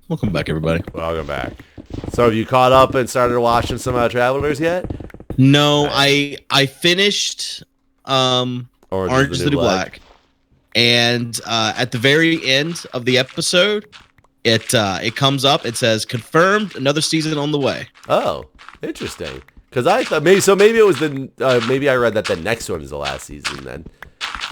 Welcome back, everybody. Welcome back. So have you caught up and started watching some Travelers yet? No, I finished Orange Orange is the New Black, and at the very end of the episode, it comes up. It says confirmed, another season on the way. Oh, interesting. Because I thought maybe it was maybe I read that the next one is the last season then.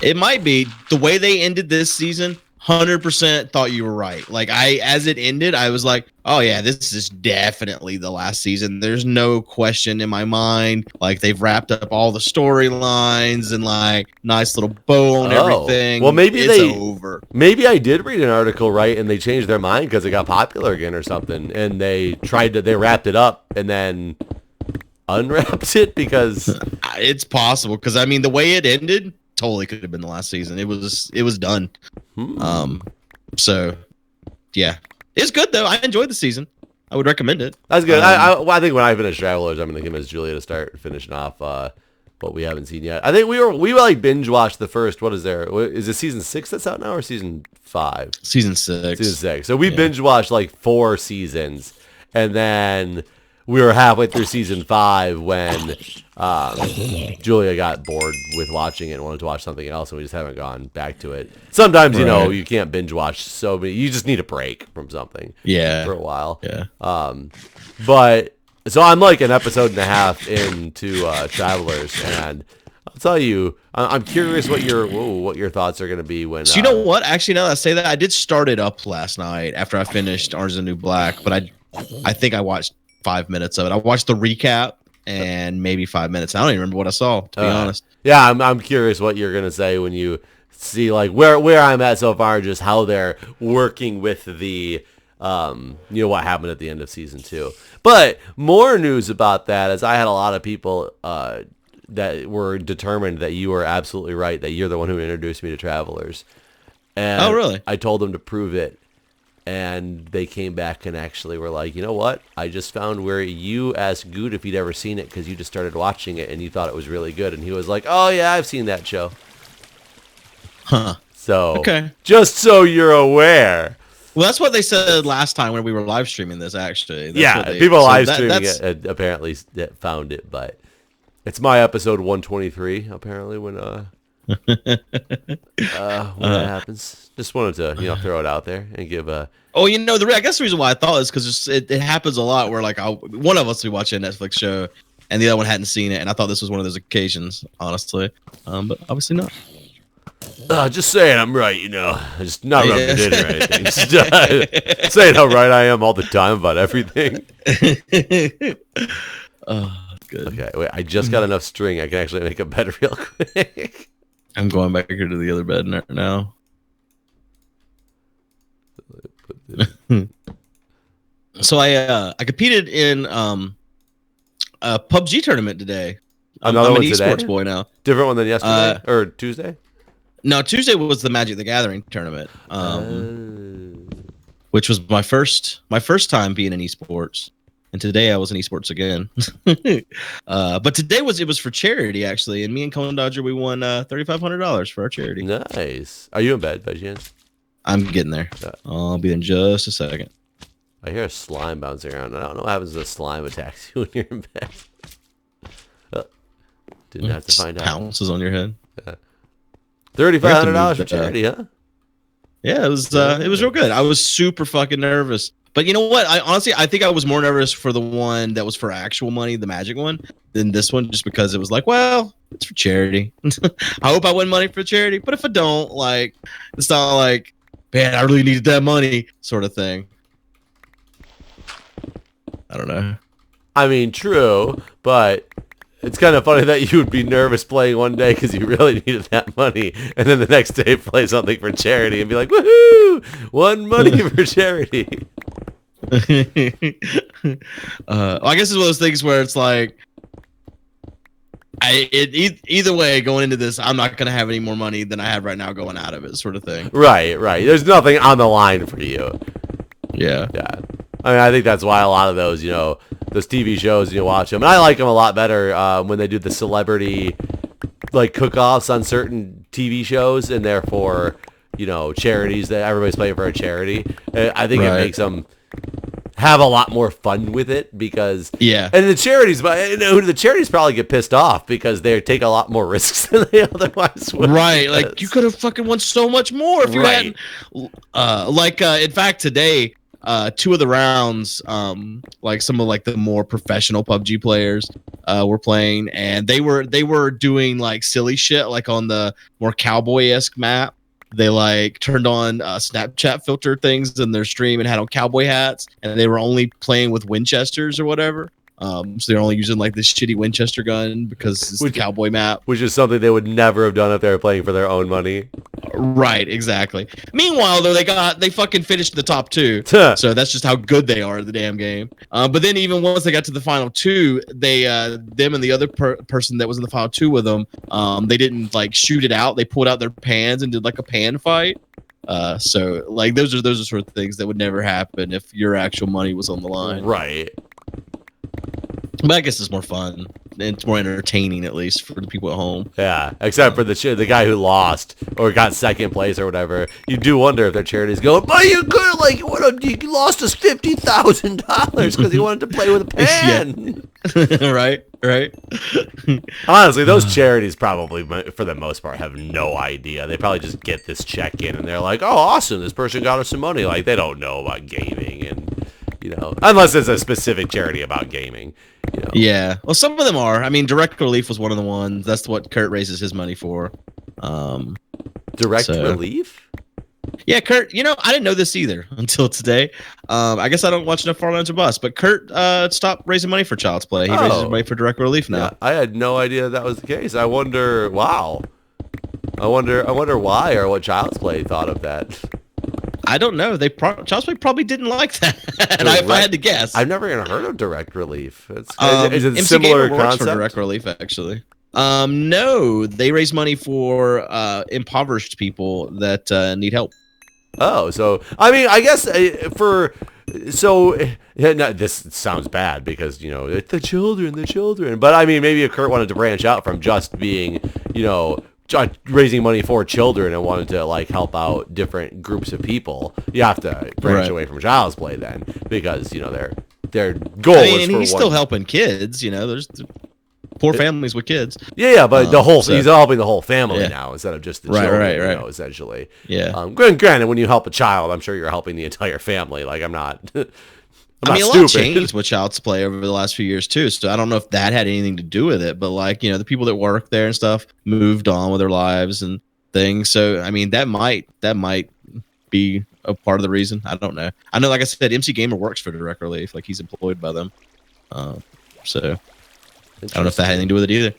It might be the way they ended this season. 100% thought you were right. Like as it ended, I was like, oh yeah, this is definitely the last season. There's no question in my mind. Like they've wrapped up all the storylines and like nice little bow on everything. Well, maybe it's over. Maybe I did read an article right, and they changed their mind because it got popular again or something, and they wrapped it up and then unwrapped it because it's possible. Because I mean, the way it ended totally could have been the last season. It was done. So yeah, it's good though. I enjoyed the season. I would recommend it. That's good. I think when I finish Travelers, I'm gonna convince Julia to start finishing off what we haven't seen yet. I think we like binge watched the first. What is there? Is it season 6 that's out now or season 5? Season 6. Season 6. So we binge watched like 4 seasons, and then we were halfway through season 5 when Julia got bored with watching it and wanted to watch something else, and we just haven't gone back to it. Sometimes, you can't binge watch so many. You just need a break from something for a while. Yeah. But, so I'm like an episode and a half into Travelers, and I'll tell you, I'm curious what your thoughts are going to be when... So you know what? Actually, now that I say that, I did start it up last night after I finished Orange is the New Black, but I think I watched 5 minutes of it. I watched the recap and maybe 5 minutes. I don't even remember what I saw, to be honest. Yeah, I'm curious what you're gonna say when you see like where I'm at so far, just how they're working with the what happened at the end of season 2. But more news about that, as I had a lot of people that were determined that you were absolutely right, that you're the one who introduced me to Travelers. And oh, really? I told them to prove it. And they came back and actually were like, you know what? I just found where you asked Guude if he'd ever seen it because you just started watching it and you thought it was really good. And he was like, oh, yeah, I've seen that show. Huh. So, okay. Just so you're aware. Well, that's what they said last time when we were live streaming this, actually. People live streaming it apparently found it. But it's my episode 123, apparently, when that happens. Just wanted to throw it out there and give a I guess the reason why I thought is because it happens a lot where like one of us will watch a Netflix show and the other one hadn't seen it, and I thought this was one of those occasions, honestly, but obviously not. Just saying I'm right, just not rubbing it in or anything. Just saying how right I am all the time about everything. Good. Okay, wait, I just got enough string I can actually make a bed real quick. I'm going back here to the other bed now. So I competed in a PUBG tournament today. I'm an esports boy now. Different one than yesterday or Tuesday? No, Tuesday was the Magic the Gathering tournament, which was my first time being in esports. And today I was in esports again. But today it was for charity, actually. And me and Cone Dodger, we won $3,500 for our charity. Nice. Are you in bed by chance? I'm getting there. I'll be in just a second. I hear a slime bouncing around. I don't know what happens if a slime attacks you when you're in bed. Didn't have to find out. Pounces on your head. Yeah. $3,500 for charity, huh? Yeah, it was real good. I was super fucking nervous. But you know what? I think I was more nervous for the one that was for actual money, the Magic one, than this one, just because it was like, well, it's for charity. I hope I win money for charity, but if I don't, like, it's not like, man, I really needed that money sort of thing. I don't know. I mean, true, but it's kind of funny that you would be nervous playing one day because you really needed that money, and then the next day play something for charity and be like, woohoo, won money for charity. I guess it's one of those things where it's like, either way, going into this, I'm not going to have any more money than I have right now going out of it, sort of thing. Right. There's nothing on the line for you. Yeah. I mean, I think that's why a lot of those, those TV shows, watch them. And I like them a lot better when they do the celebrity, like, cook-offs on certain TV shows, and therefore, charities that everybody's playing for a charity. I think it makes them have a lot more fun with it because Yeah. and the charities, but the charities probably get pissed off because they take a lot more risks than they otherwise would. Right, like you could have fucking won so much more if you hadn't. In fact, today, 2 of the rounds, like some of like the more professional PUBG players, were playing, and they were doing like silly shit, like on the more cowboy-esque map. They like turned on Snapchat filter things in their stream and had on cowboy hats, and they were only playing with Winchesters or whatever. So they're only using like this shitty Winchester gun because it's the cowboy map. Which is something they would never have done if they were playing for their own money. Right, exactly. Meanwhile, though, they fucking finished the top 2. So that's just how good they are at the damn game. But then even once they got to the final 2, they them and the other person that was in the final 2 with them, they didn't like shoot it out. They pulled out their pans and did like a pan fight. So like those are sort of things that would never happen if your actual money was on the line. Right. But I guess it's more fun. It's more entertaining, at least for the people at home. Yeah, except for the guy who lost or got second place or whatever. You do wonder if their charity's going, but you could like you lost us $50,000 because you wanted to play with a pen. Yeah. Right. Honestly, those charities probably, for the most part, have no idea. They probably just get this check in and they're like, "Oh, awesome! This person got us some money." Like they don't know about gaming and. Unless it's a specific charity about gaming. Yeah. Well, some of them are. I mean, Direct Relief was one of the ones. That's what Kurt raises his money for. Direct Relief? Yeah, Kurt. I didn't know this either until today. I guess I don't watch enough Far Lines or Bus, but Kurt stopped raising money for Child's Play. He raises money for Direct Relief now. Yeah, I had no idea that was the case. I wonder. Wow. I wonder why or what Child's Play thought of that. I don't know. Child's Play probably didn't like that. If I had to guess, I've never even heard of Direct Relief. Is it MC similar Gamer works concept? for Direct Relief, actually. No, they raise money for impoverished people that need help. Oh, so I mean, I guess this sounds bad because it's the children. But I mean, maybe if Kurt wanted to branch out from just being raising money for children and wanted to like help out different groups of people, you have to branch away from Child's Play then because their goal is and he's still helping kids. There's poor families with kids. Yeah, but he's helping the whole family now instead of just the children. Right. Essentially. Yeah. Granted, when you help a child, I'm sure you're helping the entire family. Like I'm not. I mean, a lot changed with Child's Play over the last few years too. So I don't know if that had anything to do with it, but like the people that work there and stuff moved on with their lives and things. So I mean, that might be a part of the reason. I don't know. I know, like I said, MC Gamer works for Direct Relief, like he's employed by them. So I don't know if that had anything to do with it either.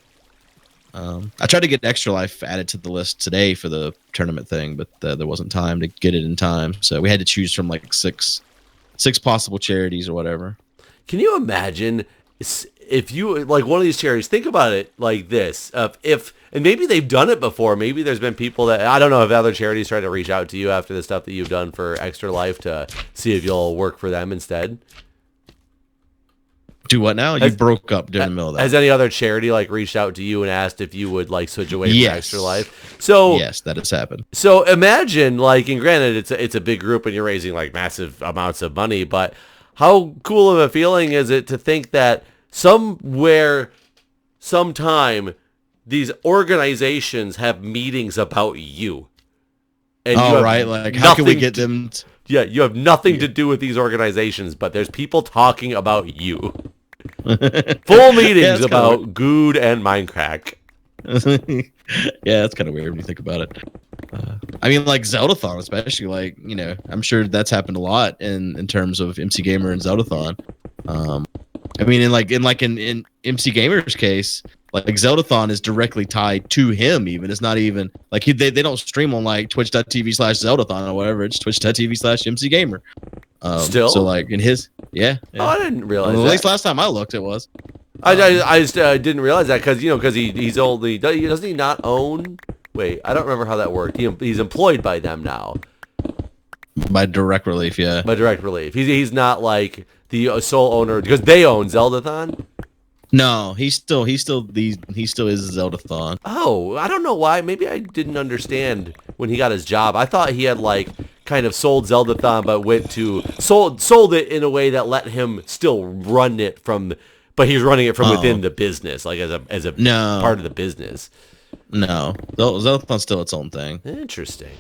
I tried to get Extra Life added to the list today for the tournament thing, but there wasn't time to get it in time. So we had to choose from like six possible charities or whatever. Can you imagine if you like one of these charities? Think about it like this: and maybe they've done it before. Maybe there's been people that I don't know if other charities try to reach out to you after the stuff that you've done for Extra Life to see if you'll work for them instead. Do what now? You broke up during the middle of that. Has any other charity like reached out to you and asked if you would like switch away from Extra Life? So yes, that has happened. So imagine like, and granted, it's a big group and you're raising like massive amounts of money, but how cool of a feeling is it to think that somewhere, sometime, these organizations have meetings about you? And like how can we get them? Yeah, you have nothing to do with these organizations, but there's people talking about you. Full meetings about Guude and MindCrack. Yeah, that's kind of weird when you think about it. I mean, like Zeldathon, especially, like I'm sure that's happened a lot in terms of MC Gamer and Zeldathon. I mean, in MC Gamer's case, like Zeldathon is directly tied to him. Even it's not even like they don't stream on like twitch.tv/Zeldathon or whatever. It's twitch.tv/MC Gamer. Still, so like in his yeah. Oh, I didn't realize. At least last time I looked, it was. I just didn't realize that because he's only doesn't he not own? Wait, I don't remember how that worked. He's employed by them now. By Direct Relief, yeah. By Direct Relief, he's not like the sole owner because they own Zeldathon. No, he still is Zeldathon. Oh, I don't know why. Maybe I didn't understand when he got his job. I thought he had like kind of sold Zeldathon, but sold it in a way that let him still run it from, but he's running it from within the business, like as a part of the business. No, Zeldathon's still its own thing. Interesting.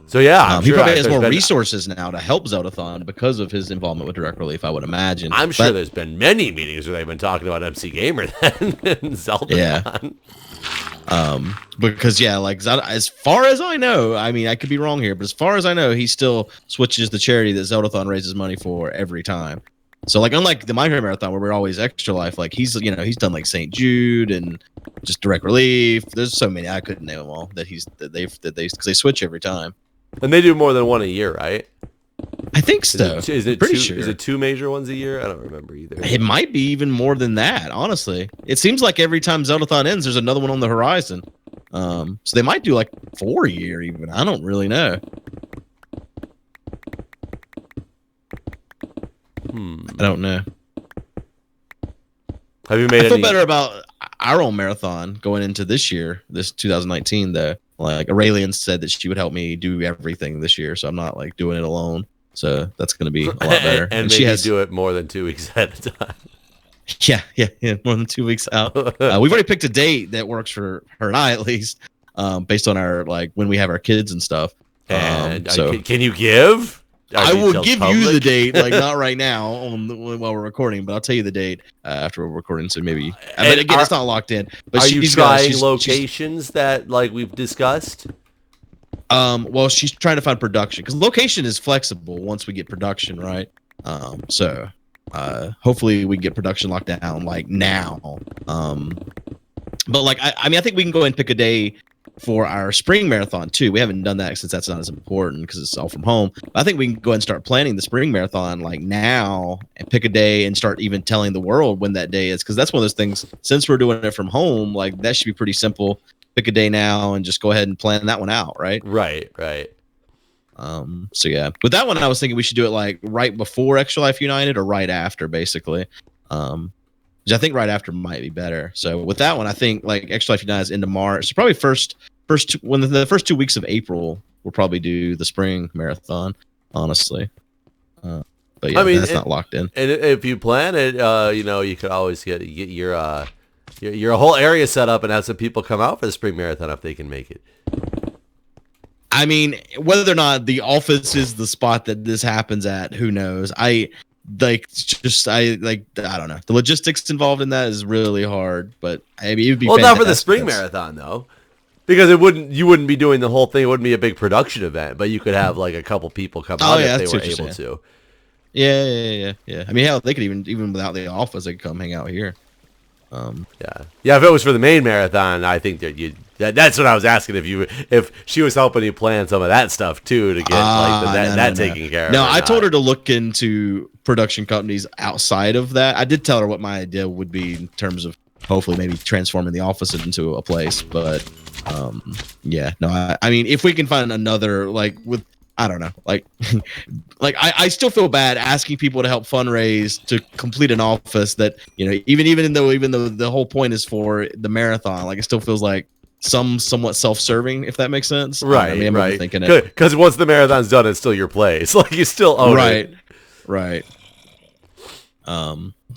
So yeah, he probably has more resources now to help Zeldathon because of his involvement with Direct Relief, I would imagine. I'm sure there's been many meetings where they've been talking about MC Gamer then and Zeldathon. Yeah. Because like as far as I know, I mean I could be wrong here, but as far as I know, he still switches the charity that Zeldathon raises money for every time. So like unlike the Minecraft Marathon where we're always Extra Life, like he's done like St. Jude and just Direct Relief. There's so many I couldn't name them all that because they switch every time. And they do more than one a year, right? I think so. Is it pretty two, sure. Is it 2 major ones a year? I don't remember either. It might be even more than that, honestly. It seems like every time Zeldathon ends, there's another one on the horizon. So they might do like 4 a year even. I don't really know. I don't know. Have you made I feel better about our own marathon going into this year, this 2019, though. Like Aurelian said that she would help me do everything this year, so I'm not like doing it alone. So that's going to be a lot better. and maybe do it more than 2 weeks at a time. Yeah, more than 2 weeks out. We've already picked a date that works for her and I, at least, based on our like when we have our kids and stuff. And so can you give? I will give you the date, like not right now while we're recording, but I'll tell you the date after we're recording. So maybe, but again, it's not locked in. But are you trying locations that like we've discussed? Well, she's trying to find production because location is flexible once we get production right. So hopefully we can get production locked down like now. But like I mean, I think we can go and pick a day for our spring marathon too. We haven't done that since that's not as important because it's all from home. I think we can go ahead and start planning the spring marathon like now and pick a day and start even telling the world when that day is, because that's one of those things, since we're doing it from home, like that should be pretty simple. Pick a day now and just go ahead and plan that one out, right? Right. So yeah, with that one I was thinking we should do it like right before Extra Life United or right after, basically. Which I think right after might be better. So with that one, I think like Extra Life United is into March. So probably the first 2 weeks of April, we'll probably do the spring marathon, honestly. But yeah, I mean, that's not locked in. And if you plan it, you could always get your whole area set up and have some people come out for the spring marathon if they can make it. I mean, whether or not the office is the spot that this happens at, who knows? I don't know. The logistics involved in that is really hard, but I mean, it would be not for the spring marathon though, because you wouldn't be doing the whole thing. It wouldn't be a big production event, but you could have like a couple people come out if they were able to. Yeah. I mean, hell, they could even without the office, they could come hang out here. Yeah. If it was for the main marathon, I think that's what I was asking if she was helping you plan some of that stuff too to get taken care of. No, I told her to look into production companies outside of that. I did tell her what my idea would be in terms of hopefully maybe transforming the office into a place. But I mean, if we can find another I don't know, I still feel bad asking people to help fundraise to complete an office that, even though the whole point is for the marathon, like it still feels like somewhat self-serving, if that makes sense. Right. I mean, I'm thinking it because once the marathon's done, it's still your place. Like you still own it. Right.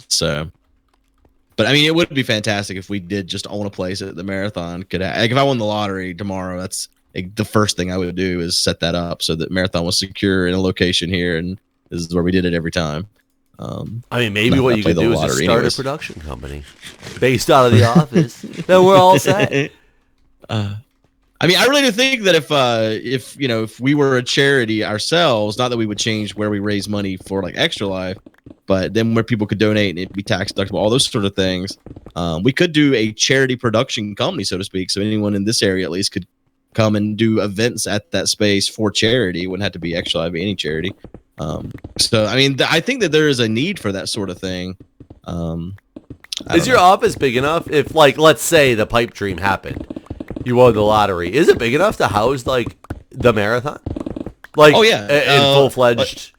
So, but I mean, it would be fantastic if we did just own a place at the marathon. If I won the lottery tomorrow, that's the first thing I would do is set that up so that marathon was secure in a location here, and this is where we did it every time. I mean, maybe what you could do is just start a production company based out of the office. Then we're all set. I mean, I really do think that if we were a charity ourselves, not that we would change where we raise money for like Extra Life, but then where people could donate and it'd be tax deductible, all those sort of things. We could do a charity production company, so to speak. So anyone in this area at least could come and do events at that space for charity. It wouldn't have to be Extra Life, any charity. So I mean, I think that there is a need for that sort of thing. Is your office big enough? If let's say the pipe dream happened, you won the lottery. Is it big enough to house like the marathon? In full-fledged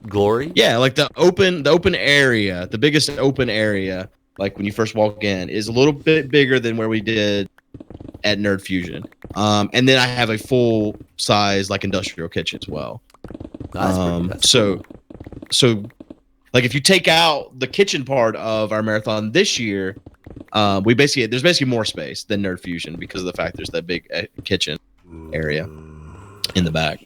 glory? Yeah, like the open area, the biggest open area, like when you first walk in, is a little bit bigger than where we did at Nerd Fusion. And then I have a full size like industrial kitchen as well. That's cool. So like if you take out the kitchen part of our marathon this year, there's basically more space than Nerd Fusion because of the fact there's that big kitchen area in the back.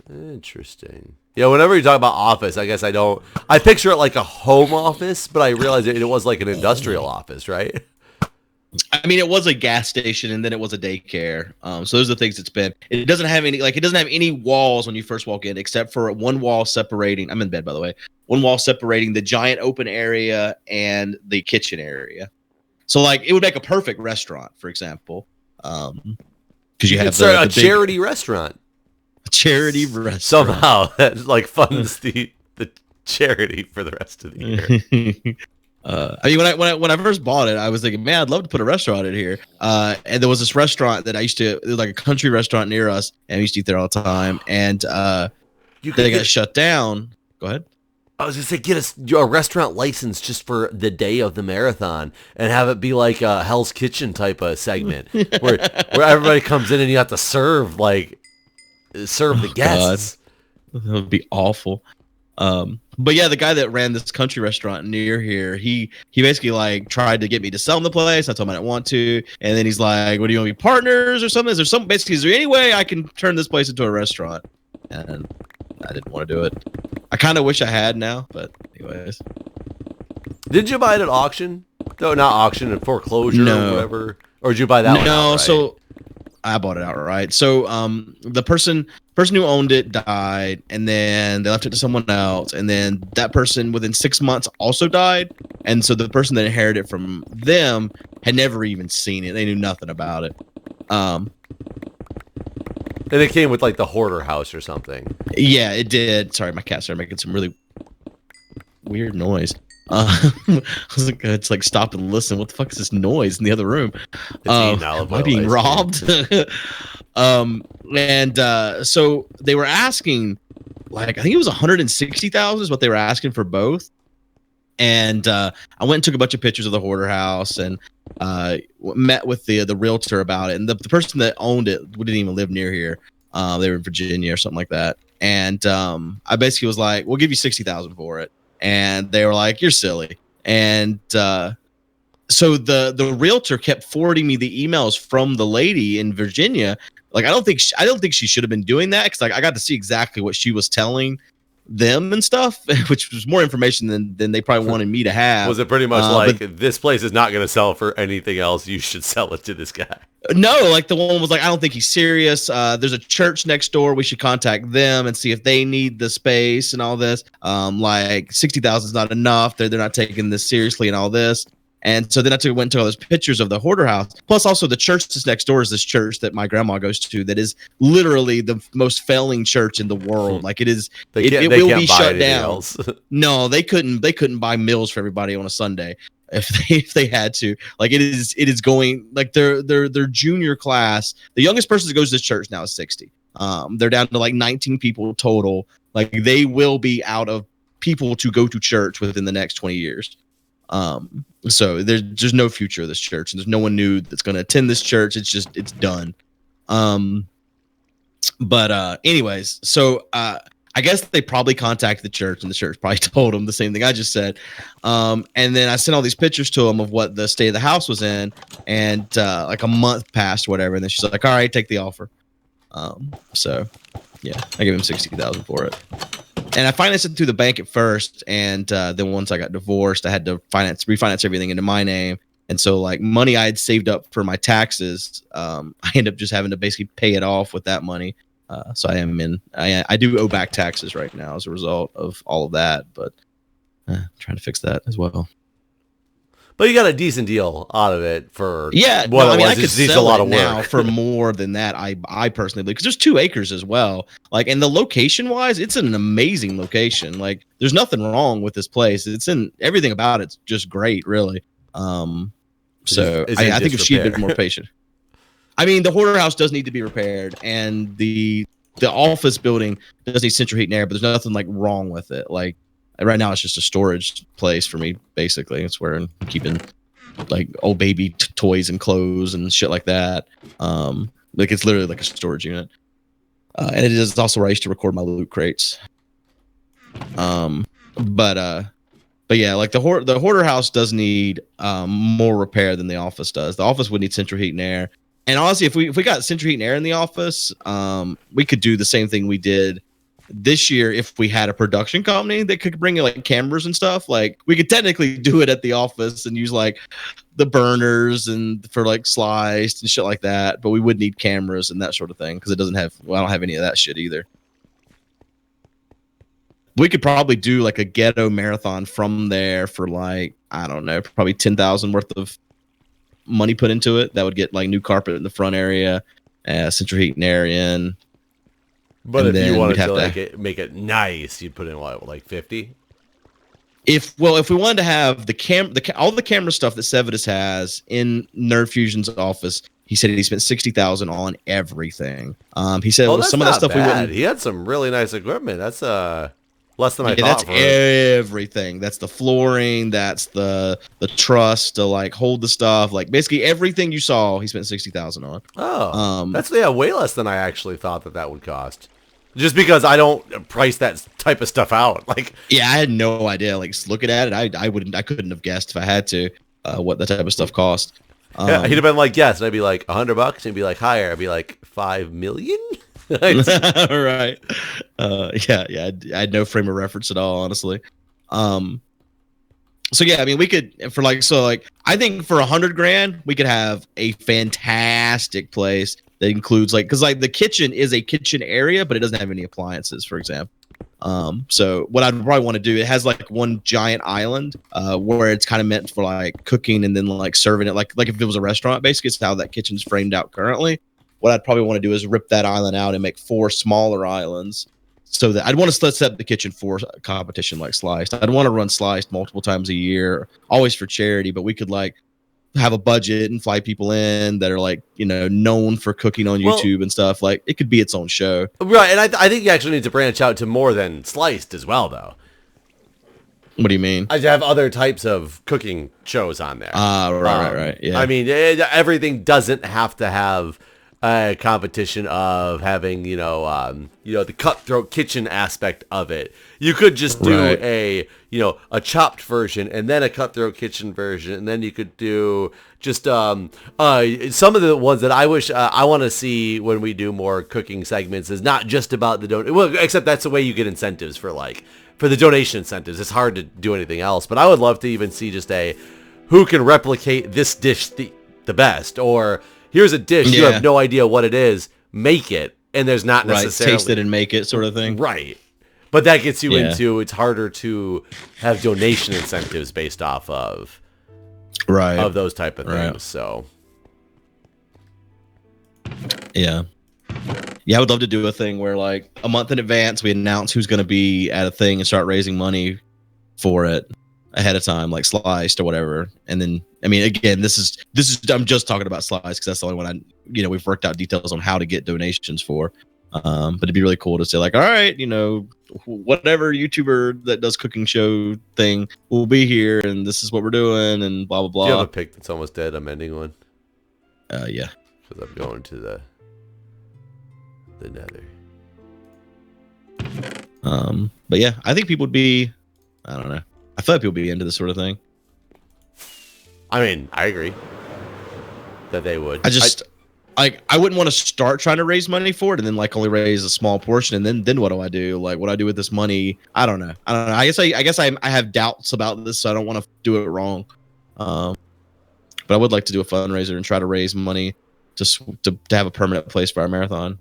Interesting. Yeah, whenever you talk about office, I guess I picture it like a home office, but I realize it was like an industrial office, right? I mean, it was a gas station and then it was a daycare. So those are the things it's been. It doesn't have any walls when you first walk in, except for one wall separating. I'm in bed, by the way. One wall separating the giant open area and the kitchen area. So like it would make a perfect restaurant, for example. Because you have a charity restaurant. A charity restaurant. Somehow that like funds the charity for the rest of the year. I mean, when I first bought it, I was thinking, man, I'd love to put a restaurant in here. And there was this restaurant that it was like a country restaurant near us, and we used to eat there all the time. And they got shut down. Go ahead. I was gonna say, get a restaurant license just for the day of the marathon, and have it be like a Hell's Kitchen type of segment where everybody comes in and you have to serve the guests. God. That would be awful. But yeah, the guy that ran this country restaurant near here, he basically like tried to get me to sell him the place. I told him I didn't want to, and then he's like, "What do you want to be partners or something? Is there any way I can turn this place into a restaurant?" And I didn't want to do it. I kind of wish I had now, but anyways. Did you buy it at auction? No, not auction, at foreclosure or whatever. Or did you buy that one? No, so I bought it outright. So the person who owned it died, and then they left it to someone else, and then that person within 6 months also died, and so the person that inherited it from them had never even seen it. They knew nothing about it. And it came with like the hoarder house or something. Yeah, it did. Sorry, my cat started making some really weird noise. I was like, it's like stop and listen. What the fuck is this noise in the other room? Am I being robbed? So they were asking, like, I think it was 160,000 is what they were asking for both. And I went and took a bunch of pictures of the hoarder house and met with the realtor about it. And the person that owned it didn't even live near here. They were in Virginia or something like that. And I basically was like, we'll give you 60,000 for it. And they were like, you're silly. And so the realtor kept forwarding me the emails from the lady in Virginia. Like, I don't think she should have been doing that, because like I got to see exactly what she was telling them and stuff, which was more information than they probably wanted me to have. Was it pretty much like, this place is not going to sell for anything else, you should sell it to this guy? No, like the one was like, I don't think he's serious. There's a church next door. We should contact them and see if they need the space and all this. Like 60,000 is not enough. They're not taking this seriously and all this. And so then I went and took all those pictures of the hoarder house. Plus, also the church that's next door is this church that my grandma goes to that is literally the most failing church in the world. Like it is, it will be shut down. No, they couldn't buy meals for everybody on a Sunday if they had to. Like it is going like their junior class. The youngest person that goes to this church now is 60. They're down to like 19 people total. Like they will be out of people to go to church within the next 20 years. So there's no future of this church, and there's no one new that's going to attend this church. It's done. But anyways, so I guess they probably contacted the church, and the church probably told them the same thing I just said. And then I sent all these pictures to them of what the state of the house was in, and like a month passed, whatever. And then she's like, "All right, take the offer." So yeah, I gave him 60,000 for it. And I financed it through the bank at first, and then once I got divorced, I had to refinance everything into my name. And so, like, money I had saved up for my taxes, I ended up just having to basically pay it off with that money. So I do owe back taxes right now as a result of all of that, but trying to fix that as well. But you got a decent deal out of it for I could sell it now for more than that. I personally believe, because there's 2 acres as well. Like, and the location wise, it's an amazing location. Like, there's nothing wrong with this place. It's in everything about it's just great, really. So I think if she'd been more patient. I mean, the hoarder house does need to be repaired, and the office building does need central heat and air, but there's nothing like wrong with it. Like, right now, it's just a storage place for me. Basically, it's where I'm keeping like old baby toys and clothes and shit like that. Like it's literally like a storage unit. And it is also where I used to record my loot crates. But yeah, like the hoarder house does need more repair than the office does. The office would need central heat and air. And honestly, if we got central heat and air in the office, we could do the same thing we did this year if we had a production company that could bring in like cameras and stuff. Like we could technically do it at the office and use like the burners and for like sliced and shit like that. But we would need cameras and that sort of thing because it doesn't have. Well, I don't have any of that shit either. We could probably do like a ghetto marathon from there for like, I don't know, probably 10,000 worth of money put into it. That would get like new carpet in the front area, central heat and air in. But if you wanted to like make it nice, you'd put in what, like 50? If we wanted to have all the camera stuff that Sevidus has in Nerd Fusion's office, he said he spent 60,000 on everything. He said some of that stuff we wouldn't. He had some really nice equipment. That's less than I thought. That's everything. That's the flooring. That's the truss to like hold the stuff. Like basically everything you saw, he spent 60,000 on. Oh, that's way less than I actually thought that would cost. Just because I don't price that type of stuff out. Like, yeah, I had no idea. Like looking at it, I couldn't have guessed if I had to what that type of stuff cost. Yeah, he'd have been like, yes, and I'd be like $100, and he'd be like, higher. I'd be like 5 million. Right. Yeah. I had no frame of reference at all, honestly. So yeah, I mean, we could I think for $100,000 we could have a fantastic place that includes because like the kitchen is a kitchen area, but it doesn't have any appliances, for example. So what I'd probably want to do, it has like one giant island where it's kind of meant for like cooking and then like serving it like if it was a restaurant. Basically, it's how that kitchen's framed out currently. What I'd probably want to do is rip that island out and make 4 smaller islands. So that I'd want to set up the kitchen for a competition like Sliced. I'd want to run Sliced multiple times a year, always for charity. But we could like have a budget and fly people in that are like, you know, known for cooking on YouTube and stuff. Like it could be its own show. Right. And I think you actually need to branch out to more than Sliced as well, though. What do you mean? I have other types of cooking shows on there. Right. Yeah. I mean, everything doesn't have to have a competition of having, the cutthroat kitchen aspect of it. You could just do a chopped version and then a cutthroat kitchen version, and then you could do just some of the ones that I wish I want to see when we do more cooking segments is not just about the donation. Well, except that's the way you get incentives for the donation incentives. It's hard to do anything else, but I would love to even see just who can replicate this dish the best, or here's a dish, you have no idea what it is, make it, and there's not necessarily... taste it and make it sort of thing. Right. But that gets you into, it's harder to have donation incentives based off of those type of things, so... Yeah. Yeah, I would love to do a thing where, like, a month in advance, we announce who's going to be at a thing and start raising money for it ahead of time, like Sliced or whatever. And then, I mean, again, this is I'm just talking about Sliced because that's the only one we've worked out details on how to get donations for. But it'd be really cool to say like, all right, whatever YouTuber that does cooking show thing will be here, and this is what we're doing, and blah blah blah. Do you have a pick that's almost dead? I'm ending one. Yeah. Because I'm going to the nether. But yeah, I think people would be, I don't know. I feel like people would be into this sort of thing. I mean, I agree that they would. I wouldn't want to start trying to raise money for it and then like only raise a small portion, and then what do I do? Like, what do I do with this money? I don't know. I guess I have doubts about this, so I don't want to do it wrong. But I would like to do a fundraiser and try to raise money to have a permanent place for our marathon.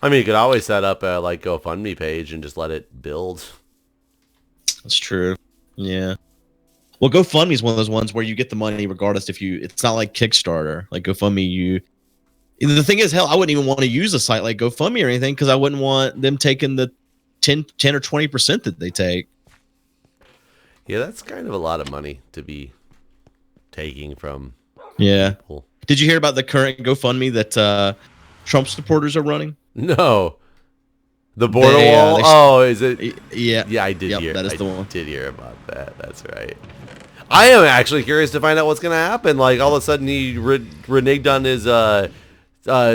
I mean, you could always set up a GoFundMe page and just let it build. That's true. Yeah. Well, GoFundMe is one of those ones where you get the money regardless it's not like Kickstarter. Like GoFundMe, the thing is, hell, I wouldn't even want to use a site like GoFundMe or anything because I wouldn't want them taking the 10 or 20% that they take. Yeah, that's kind of a lot of money to be taking from people. Did you hear about the current GoFundMe that Trump supporters are running? No. The border wall? Is it? Yeah. Yeah, I did hear. That is the one. Did hear about that. That's right. I am actually curious to find out what's going to happen. Like, all of a sudden, he reneged on his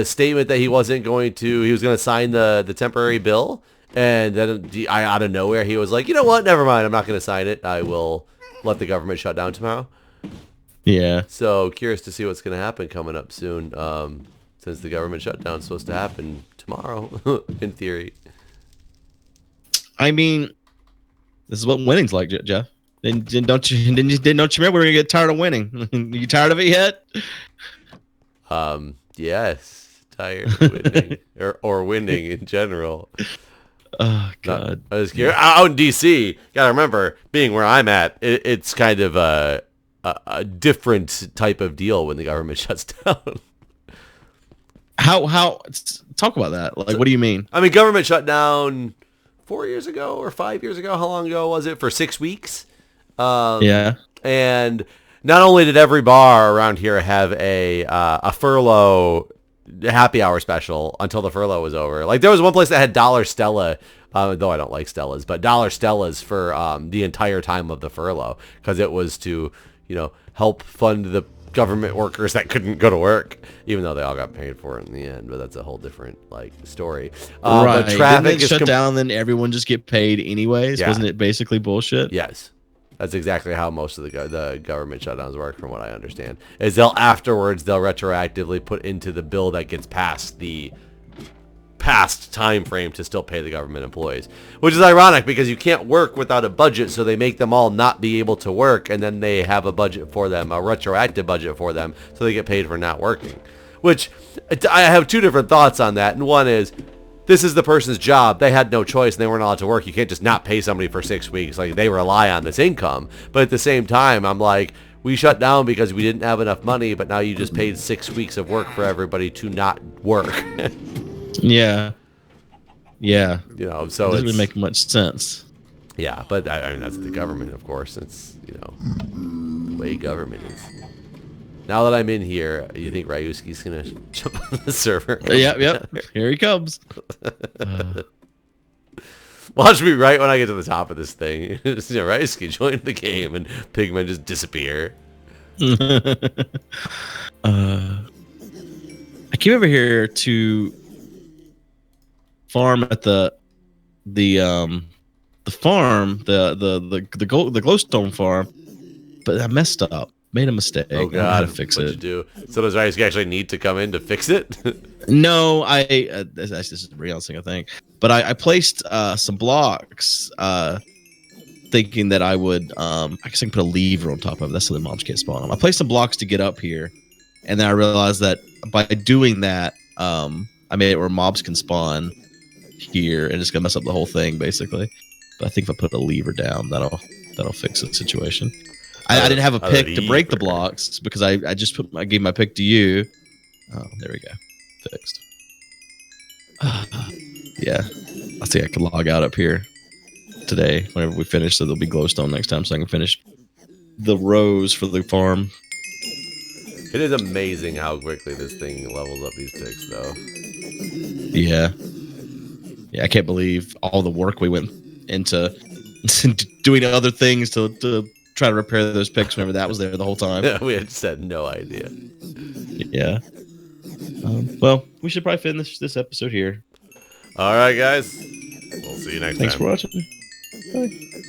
statement that he wasn't going to. He was going to sign the temporary bill, and then out of nowhere, he was like, you know what? Never mind. I'm not going to sign it. I will let the government shut down tomorrow. Yeah. So curious to see what's going to happen coming up soon. Since the government shutdown is supposed to happen tomorrow, in theory. I mean, this is what winning's like, Jeff. Don't you remember we're gonna get tired of winning? You tired of it yet? Yes, tired of winning or winning in general. Oh God! I was curious. Out in DC, gotta remember, being where I'm at, it's kind of a different type of deal when the government shuts down. How? Talk about that. Like, what do you mean? I mean, government shut down 4 years ago or 5 years ago. How long ago was it? For 6 weeks. Yeah. And not only did every bar around here have a furlough happy hour special until the furlough was over. Like, there was one place that had Dollar Stella, though I don't like Stellas, but Dollar Stellas for the entire time of the furlough, because it was to, help fund the government workers that couldn't go to work, even though they all got paid for it in the end. But that's a whole different story. Right. But traffic is shut down, then everyone just get paid anyways. Yeah. Wasn't it basically bullshit? Yes. That's exactly how most of the government shutdowns work, from what I understand. Is they'll retroactively put into the bill that gets passed the past time frame to still pay the government employees, which is ironic because you can't work without a budget, so they make them all not be able to work, and then they have a budget for them, a retroactive budget for them, so they get paid for not working. Which I have two different thoughts on that, and one is, this is the person's job. They had no choice and they weren't allowed to work. You can't just not pay somebody for 6 weeks. Like, they rely on this income. But at the same time, I'm like, we shut down because we didn't have enough money, but now you just paid 6 weeks of work for everybody to not work. Yeah. Yeah. So it doesn't really make much sense. Yeah, but I mean, that's the government, of course. It's, the way government is. Now that I'm in here, you think Ryuski's going to jump on the server? Yep. Here he comes. Watch me right when I get to the top of this thing. Ryuski joined the game and Pigmen just disappear. I came over here to farm at the farm, the glowstone farm, but I messed up. Made a mistake. Oh God! I had to fix What'd it. you do? So does Ryuski actually need to come in to fix it? No, this is a real thing, I think. But I placed some blocks, thinking that I would. I guess I can put a lever on top of it. That's so the mobs can't spawn them. I placed some blocks to get up here, and then I realized that by doing that, I made it where mobs can spawn here, and it's gonna mess up the whole thing, basically. But I think if I put a lever down, that'll fix the situation. I didn't have a pick to break the blocks because I gave my pick to you. Oh, there we go. Fixed. Yeah. I think I can log out up here today whenever we finish, so there'll be glowstone next time, so I can finish the rows for the farm. It is amazing how quickly this thing levels up these picks, though. Yeah. Yeah, I can't believe all the work we went into doing other things to try to repair those picks whenever that was there the whole time. Yeah, we just had no idea. Yeah. Well, we should probably finish this episode here. All right, guys. We'll see you next time. Thanks for watching. Bye.